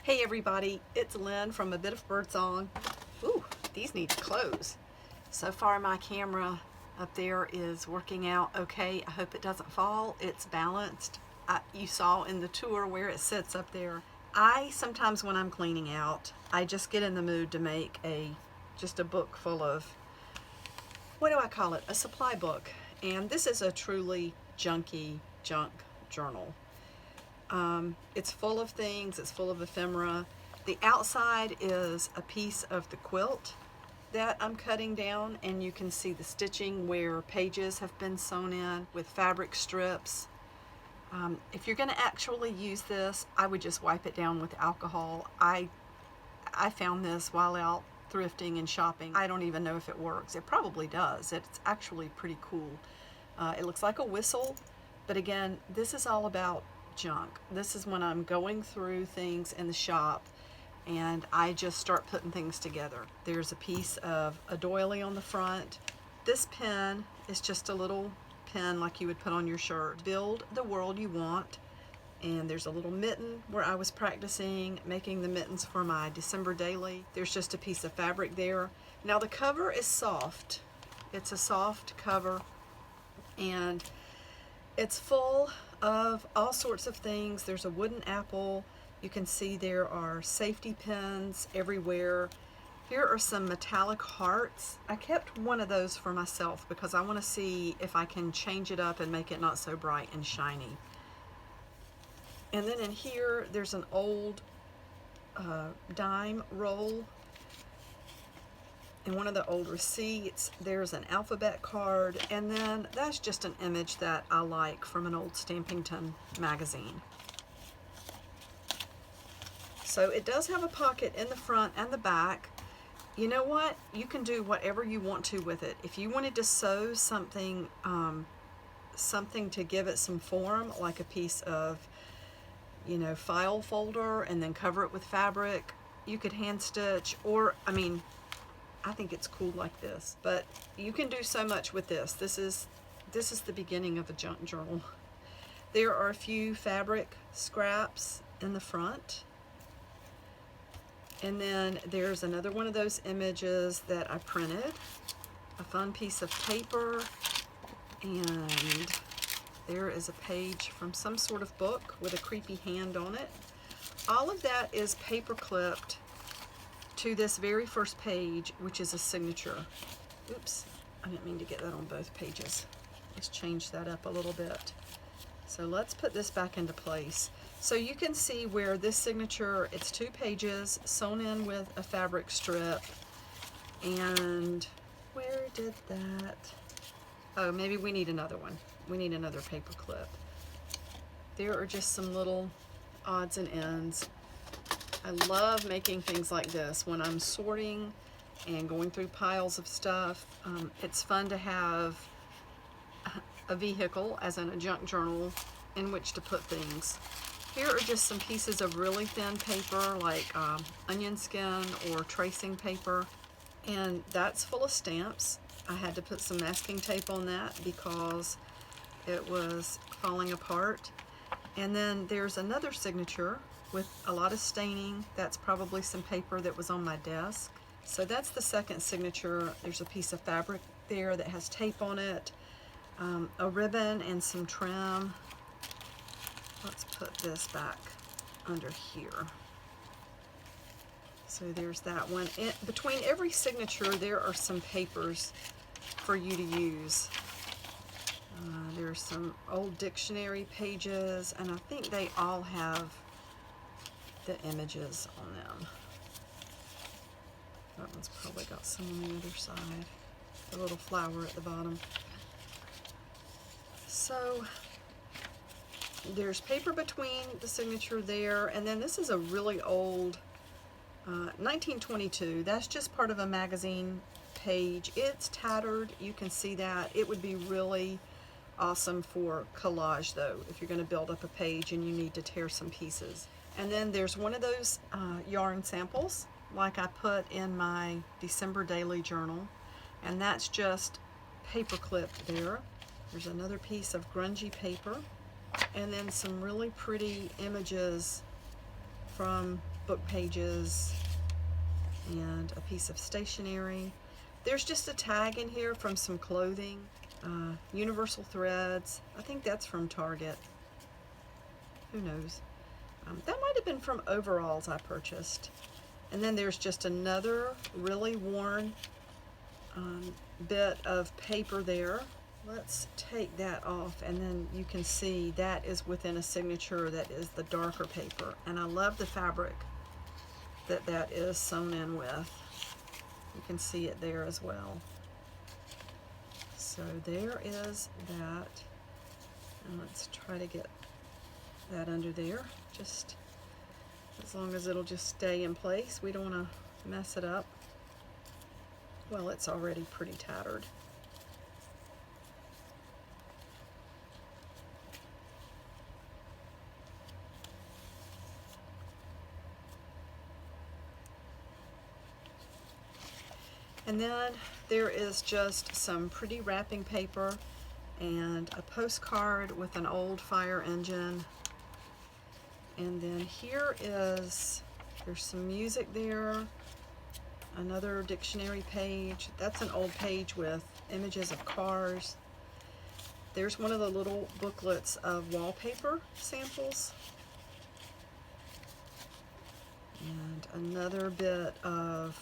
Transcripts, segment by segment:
Hey everybody, it's Lynn from A Bit of Birdsong. Ooh, these need to close. So far my camera up there is working out okay. I hope it doesn't fall. It's balanced. You saw in the tour where it sits up there. I sometimes when I'm cleaning out, I just get in the mood to make just a book full of, what do I call it? A supply book. And this is a truly junky junk journal. It's full of things, it's full of ephemera. The outside is a piece of the quilt that I'm cutting down, and you can see the stitching where pages have been sewn in with fabric strips. If you're going to actually use this, I would just wipe it down with alcohol. I found this while out thrifting and shopping. I don't even know if it works. It probably does. It's actually pretty cool. It looks like a whistle, but again, this is all about junk. This is when I'm going through things in the shop and I just start putting things together. There's a piece of a doily on the front. This pen is just a little pen like you would put on your shirt. Build the world you want. And there's a little mitten where I was practicing making the mittens for my December daily. There's just a piece of fabric there. Now the cover is soft. It's a soft cover and it's full of all sorts of things. There's a wooden apple. You can see there are safety pins everywhere. Here are some metallic hearts. I kept one of those for myself because I want to see if I can change it up and make it not so bright and shiny. And then in here, there's an old dime roll. In one of the old receipts, there's an alphabet card, and then that's just an image that I like from an old Stampington magazine. So it does have a pocket in the front and the back. You know what? You can do whatever you want to with it. If you wanted to sew something, something to give it some form, like a piece of, file folder, and then cover it with fabric, you could hand stitch, or, I think it's cool like this, but you can do so much with this. This is the beginning of a junk journal. There are a few fabric scraps in the front. And then there's another one of those images that I printed, a fun piece of paper, and there is a page from some sort of book with a creepy hand on it. All of that is paper clipped to this very first page, which is a signature. Oops, I didn't mean to get that on both pages. Let's change that up a little bit. So let's put this back into place. So you can see where this signature, it's 2 pages sewn in with a fabric strip. And where did that? Oh, maybe we need another one. We need another paper clip. There are just some little odds and ends. I love making things like this when I'm sorting and going through piles of stuff. It's fun to have a vehicle, as in a junk journal, in which to put things. Here are just some pieces of really thin paper, like onion skin or tracing paper, and that's full of stamps. I had to put some masking tape on that because it was falling apart. And then there's another signature with a lot of staining. That's probably some paper that was on my desk. So that's the second signature. There's a piece of fabric there that has tape on it, a ribbon and some trim. Let's put this back under here. So there's that one. Between every signature, there are some papers for you to use. There's some old dictionary pages, and I think they all have the images on them. That one's probably got some on the other side. The little flower at the bottom. So there's paper between the signature there, and then this is a really old 1922. That's just part of a magazine page. It's tattered. You can see that. It would be really awesome for collage though, if you're going to build up a page and you need to tear some pieces. And then there's one of those yarn samples like I put in my December daily journal, and that's just paper clipped there. There's another piece of grungy paper, and then some really pretty images from book pages and a piece of stationery. There's just a tag in here from some clothing, universal threads. I think that's from Target. Who knows? That might have been from overalls I purchased. And then there's just another really worn bit of paper there. Let's take that off, and then you can see that is within a signature that is the darker paper. And I love the fabric that that is sewn in with. You can see it there as well. So there is that. And let's try to get that under there. Just as long as it'll just stay in place. We don't want to mess it up. Well, it's already pretty tattered. And then there is just some pretty wrapping paper and a postcard with an old fire engine. And then here is, there's some music there, another dictionary page. That's an old page with images of cars. There's one of the little booklets of wallpaper samples. And another bit of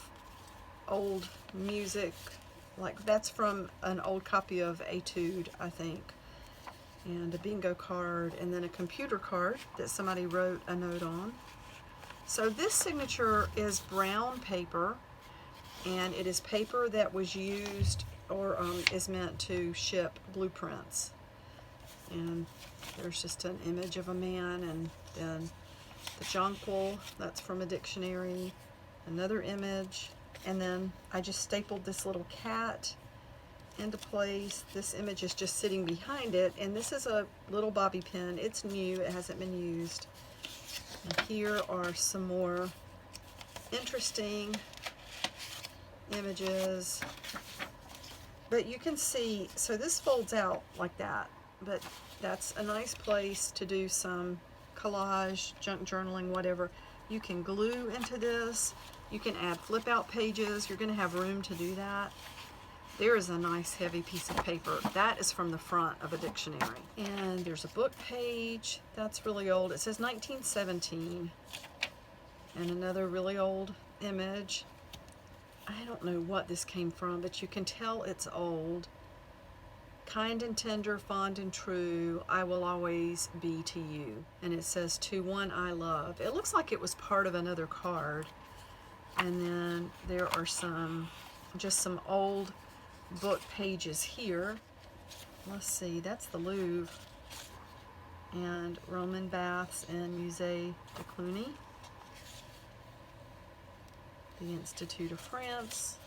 old music, like that's from an old copy of Etude, I think, and a bingo card, and then a computer card that somebody wrote a note on. So this signature is brown paper, and it is paper that was used or is meant to ship blueprints. And there's just an image of a man, and then the jonquil, that's from a dictionary, another image. And then I just stapled this little cat into place. This image is just sitting behind it, and this is a little bobby pin. It's new, it hasn't been used. And here are some more interesting images. But you can see, so this folds out like that, but that's a nice place to do some collage, junk journaling, whatever. You can glue into this. You can add flip out pages. You're going to have room to do that. There is a nice heavy piece of paper. That is from the front of a dictionary. And there's a book page. That's really old. It says 1917. And another really old image. I don't know what this came from, but you can tell it's old. Kind and tender, fond and true, I will always be to you. And it says, to one I love. It looks like it was part of another card. And then there are just some old book pages here. Let's see, that's the Louvre and Roman baths and Musée de Cluny, the Institute of France.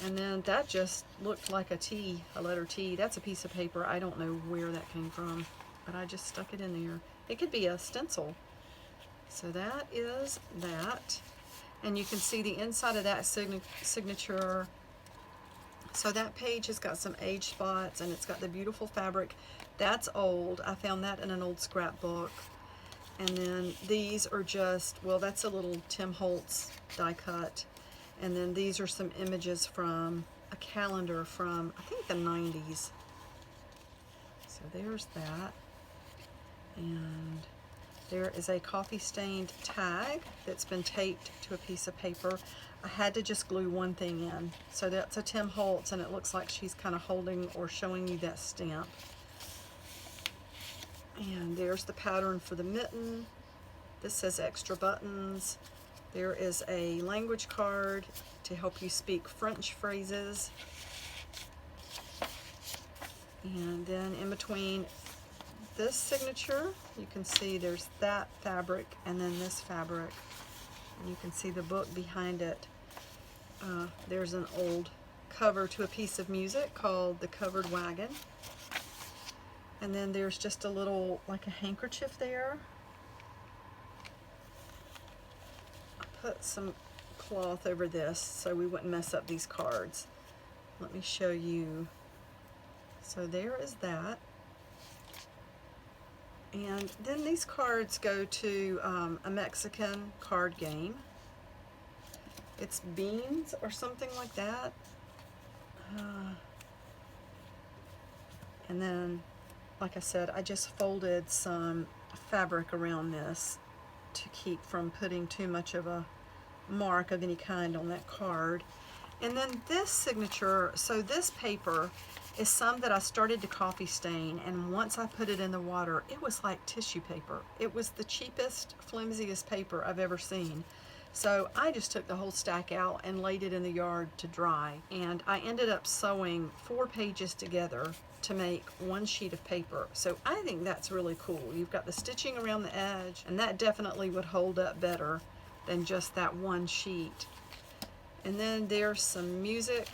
And then that just looked like a T, a letter T. That's a piece of paper. I don't know where that came from, but I just stuck it in there. It could be a stencil. So that is that. And you can see the inside of that signature. So that page has got some age spots, and it's got the beautiful fabric. That's old. I found that in an old scrapbook. And then these are just, well, that's a little Tim Holtz die cut. And then these are some images from a calendar from, I think, the 90s. So there's that. And there is a coffee-stained tag that's been taped to a piece of paper. I had to just glue one thing in. So that's a Tim Holtz, and it looks like she's kind of holding or showing you that stamp. And there's the pattern for the mitten. This says extra buttons. There is a language card to help you speak French phrases. And then in between this signature, you can see there's that fabric and then this fabric. And you can see the book behind it. There's an old cover to a piece of music called The Covered Wagon. And then there's just a little, like a handkerchief there. I put some cloth over this so we wouldn't mess up these cards. Let me show you. So there is that. And then these cards go to a Mexican card game. It's beans or something like that. And then, like I said, I just folded some fabric around this to keep from putting too much of a mark of any kind on that card. And then this signature, so this paper is some that I started to coffee stain, and once I put it in the water, it was like tissue paper. It was the cheapest, flimsiest paper I've ever seen. So I just took the whole stack out and laid it in the yard to dry, and I ended up sewing 4 pages together to make 1 sheet of paper. So I think that's really cool. You've got the stitching around the edge, and that definitely would hold up better than just that 1 sheet. And then there's some music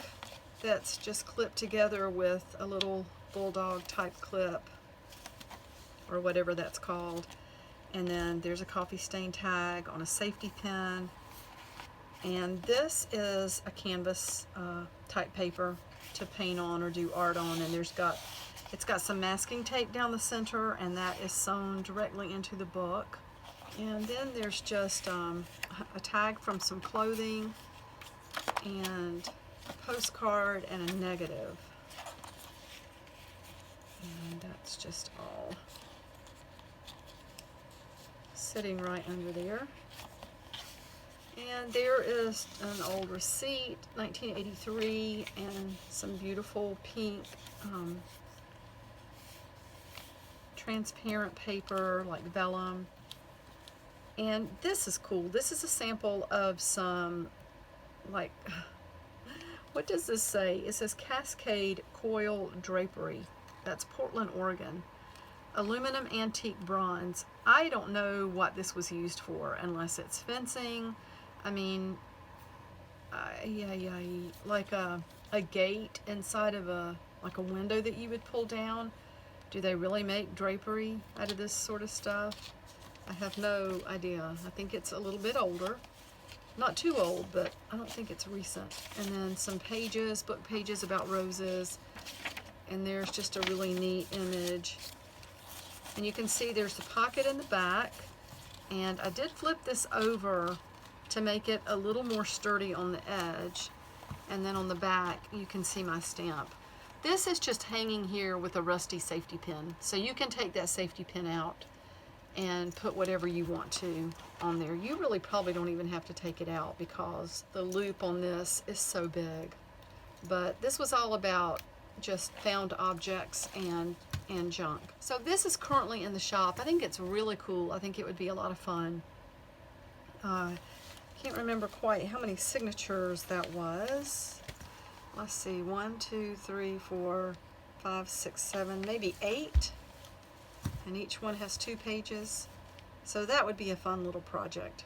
that's just clipped together with a little bulldog type clip, or whatever that's called. And then there's a coffee stain tag on a safety pin. And this is a canvas type paper to paint on or do art on, and it's got some masking tape down the center, and that is sewn directly into the book. And then there's just a tag from some clothing, and a postcard, and a negative. And that's just all sitting right under there. And there is an old receipt, 1983, and some beautiful pink transparent paper, like vellum. And this is cool. This is a sample of some, like, what does this say? It says Cascade Coil Drapery. That's Portland, Oregon. Aluminum antique bronze. I don't know what this was used for, unless it's fencing. I mean, like a gate inside of like a window that you would pull down. Do they really make drapery out of this sort of stuff? I have no idea. I think it's a little bit older. Not too old, but I don't think it's recent. And then some pages, book pages about roses. And there's just a really neat image. And you can see there's a pocket in the back. And I did flip this over to make it a little more sturdy on the edge. And then on the back, you can see my stamp. This is just hanging here with a rusty safety pin. So you can take that safety pin out and put whatever you want to on there. You really probably don't even have to take it out because the loop on this is so big. But this was all about just found objects and junk. So this is currently in the shop. I think it's really cool. I think it would be a lot of fun. Can't remember quite how many signatures that was. Let's see, 1, 2, 3, 4, 5, 6, 7, maybe 8. And each one has 2 pages. So that would be a fun little project.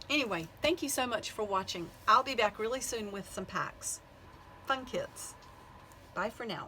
Anyway, thank you so much for watching. I'll be back really soon with some packs. Fun kits. Bye for now.